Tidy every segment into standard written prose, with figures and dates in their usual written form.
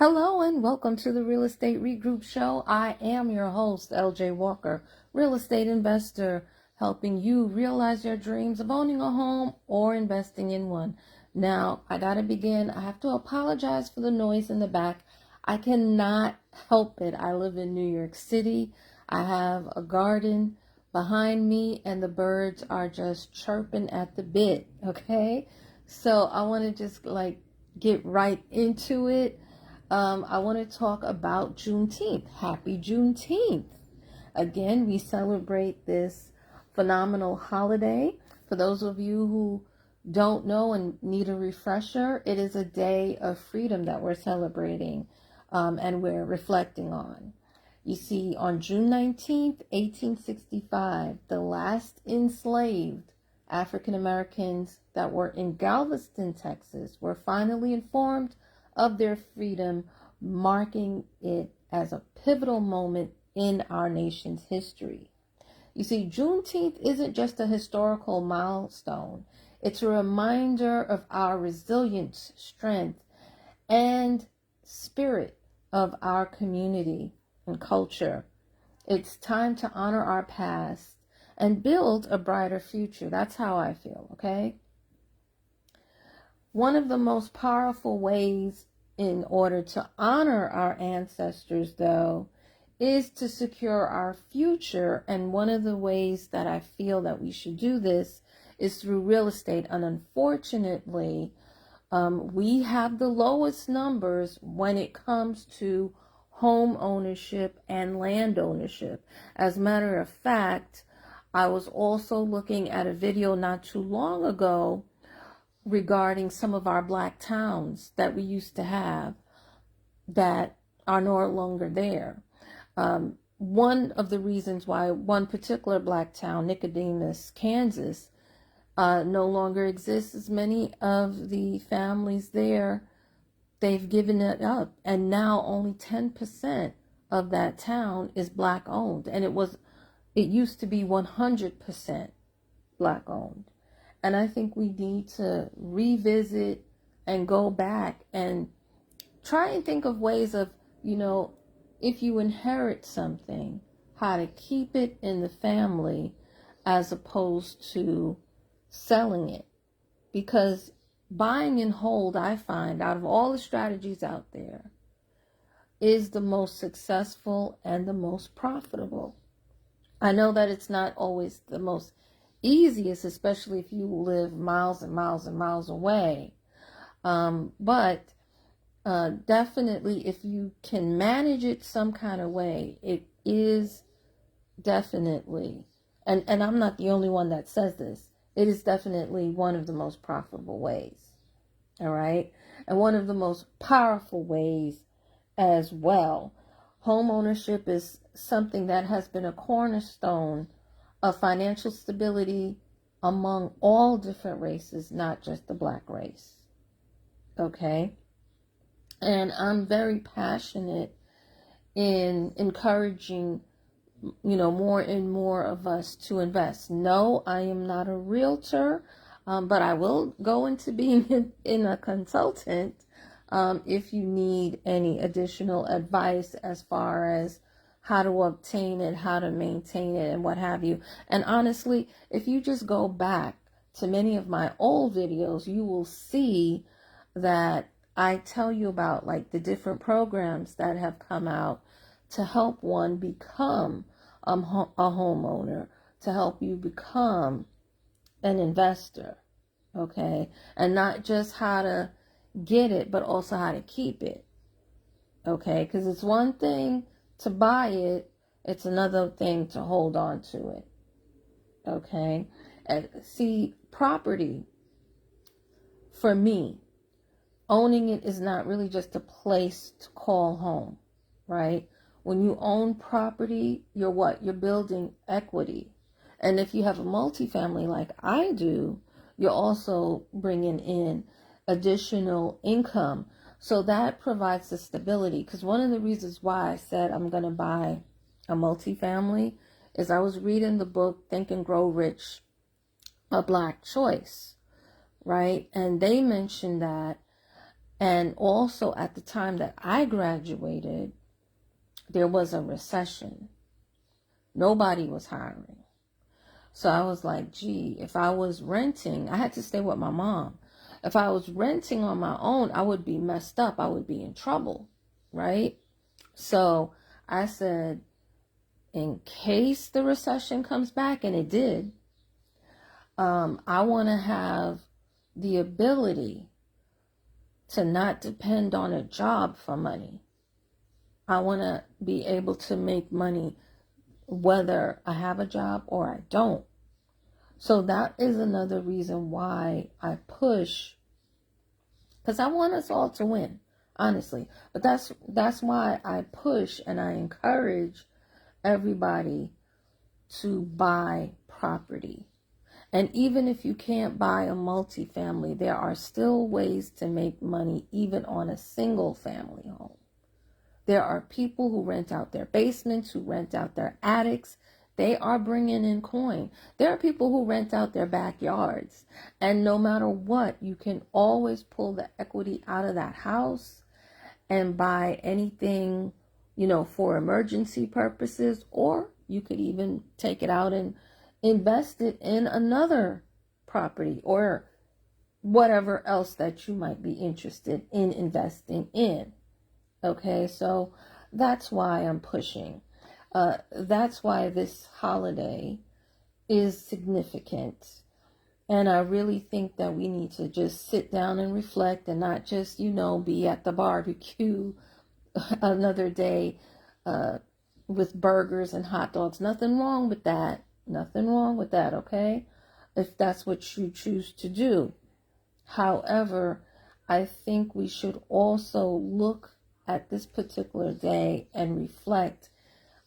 Hello and welcome to the Real Estate Regroup Show. I am your host, LJ Walker, real estate investor, helping you realize your dreams of owning a home or investing in one. Now, I gotta begin. I have to apologize for the noise in the back. I cannot help it. I live in New York City. I have a garden behind me and the birds are just chirping at the bit, okay? So I want to just get right into it. I want to talk about Juneteenth. Happy Juneteenth. Again, we celebrate this phenomenal holiday. For those of you who don't know and need a refresher, it is a day of freedom that we're celebrating and we're reflecting on. You see, on June 19th, 1865, the last enslaved African Americans that were in Galveston, Texas, were finally informed of their freedom, marking it as a pivotal moment in our nation's history. You see, Juneteenth isn't just a historical milestone. It's a reminder of our resilience, strength, and spirit of our community and culture. It's time to honor our past and build a brighter future. That's how I feel, okay? One of the most powerful ways in order to honor our ancestors, though, is to secure our future. And one of the ways that I feel that we should do this is through real estate. And unfortunately, we have the lowest numbers when it comes to home ownership and land ownership. As a matter of fact, I was also looking at a video not too long ago regarding some of our black towns that we used to have that are no longer there. One of the reasons why one particular black town, Nicodemus, Kansas, no longer exists is many of the families there, they've given it up. And now only 10% of that town is black owned. And it used to be 100% black owned. And I think we need to revisit and go back and try and think of ways of, if you inherit something, how to keep it in the family as opposed to selling it. Because buying and hold, I find, out of all the strategies out there, is the most successful and the most profitable. I know that it's not always the most easiest, especially if you live miles and miles and miles away. But definitely, if you can manage it some kind of way, it is definitely, and I'm not the only one that says this, it is definitely one of the most profitable ways. All right. And one of the most powerful ways as well. Home ownership is something that has been a cornerstone of financial stability among all different races, not just the black race. Okay? And I'm very passionate in encouraging, more and more of us to invest. No, I am not a realtor, but I will go into being in a consultant if you need any additional advice as far as how to obtain it, how to maintain it, and what have you. And honestly, if you just go back to many of my old videos, you will see that I tell you about the different programs that have come out to help one become a homeowner, to help you become an investor, okay? And not just how to get it, but also how to keep it, okay? Because it's one thing to buy it, it's another thing to hold on to it. Okay? And see, property, for me, owning it is not really just a place to call home, right? When you own property, you're what? You're building equity. And if you have a multifamily like I do, you're also bringing in additional income. So that provides the stability. Because one of the reasons why I said I'm going to buy a multifamily is I was reading the book Think and Grow Rich, A Black Choice, right? And they mentioned that And also at the time that I graduated, there was a recession. Nobody was hiring. So I was like, gee, if I was renting, I had to stay with my mom. If I was renting on my own, I would be messed up. I would be in trouble, right? So I said, in case the recession comes back, and it did, I want to have the ability to not depend on a job for money. I want to be able to make money whether I have a job or I don't. So that is another reason why I push, because I want us all to win, honestly. But that's why I push and I encourage everybody to buy property. And even if you can't buy a multifamily, there are still ways to make money even on a single family home. There are people who rent out their basements, who rent out their attics. They are bringing in coin. There are people who rent out their backyards. And no matter what, you can always pull the equity out of that house and buy anything, for emergency purposes, or you could even take it out and invest it in another property or whatever else that you might be interested in investing in. Okay, so that's why I'm pushing. That's why this holiday is significant. And I really think that we need to just sit down and reflect and not just, be at the barbecue another day with burgers and hot dogs. Nothing wrong with that. Nothing wrong with that, okay? If that's what you choose to do. However, I think we should also look at this particular day and reflect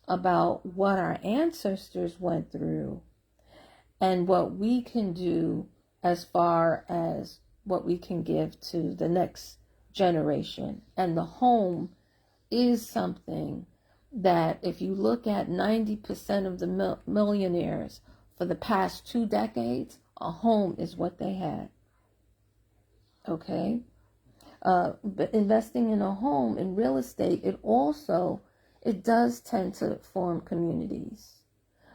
about what our ancestors went through and what we can do as far as what we can give to the next generation. And the home is something that, if you look at 90% of the millionaires for the past 2 decades, a home is what they had. Okay? But investing in a home, in real estate, it does tend to form communities.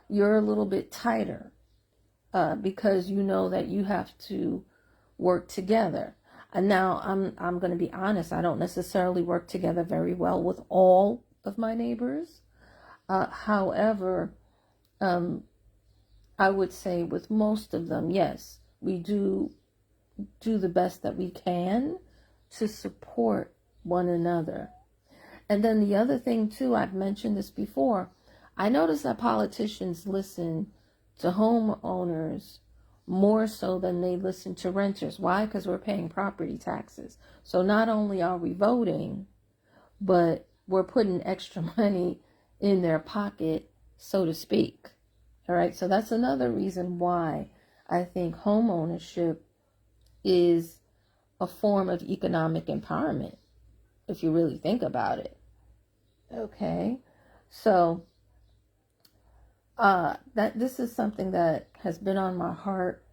You're a little bit tighter because you know that you have to work together. And now I'm going to be honest, I don't necessarily work together very well with all of my neighbors. However, I would say with most of them, yes, we do the best that we can to support one another. And then the other thing too, I've mentioned this before, I notice that politicians listen to homeowners more so than they listen to renters. Why? Because we're paying property taxes. So not only are we voting, but we're putting extra money in their pocket, so to speak. All right, so that's another reason why I think home ownership is a form of economic empowerment, if you really think about it. Okay, so that this is something that has been on my heart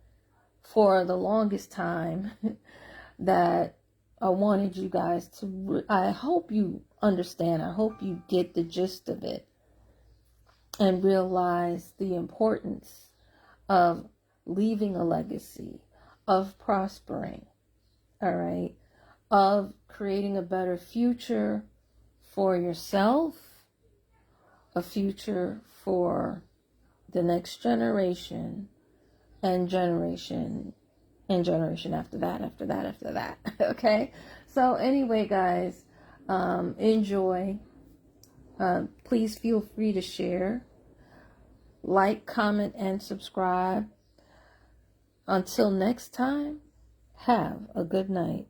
for the longest time that I wanted you guys to, I hope you understand, I hope you get the gist of it and realize the importance of leaving a legacy, of prospering, all right, of creating a better future for yourself, a future for the next generation, and generation after that. Okay, so anyway, guys, enjoy. Please feel free to share, like, comment, and subscribe. Until next time, have a good night.